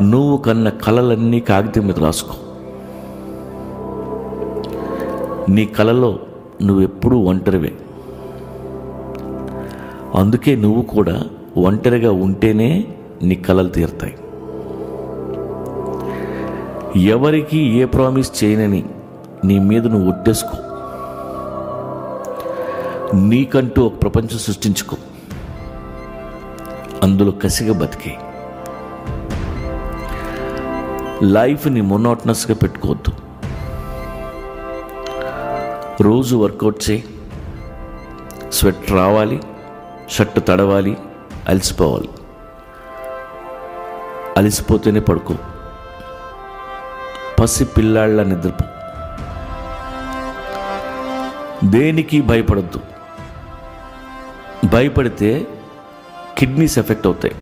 నువ్వు కన్న కలలన్నీ కాగితం మీద రాసుకో. నీ కలలో నువ్వెప్పుడూ ఒంటరివే. అందుకే నువ్వు కూడా ఒంటరిగా ఉంటేనే నీ కలలు తీరుతాయి. ఎవరికి ఏ ప్రామిస్ చేయనని నీ మీద నువ్వు ఒట్టేసుకో. నీకంటూ ఒక ప్రపంచం సృష్టించుకో. అందులో కసిగా బతికే. లైఫ్ని మొనోటనస్గా పెట్టుకోవద్దు. రోజు వర్కౌట్ చేయి. స్వెట్ రావాలి, షర్ట్ తడవాలి, అలసిపోవాలి. అలసిపోతేనే పడుకో. పసి పిల్లాళ్ళ నిద్రపో. దేనికి భయపడద్దు. భయపడితే కిడ్నీస్ ఎఫెక్ట్ అవుతాయి.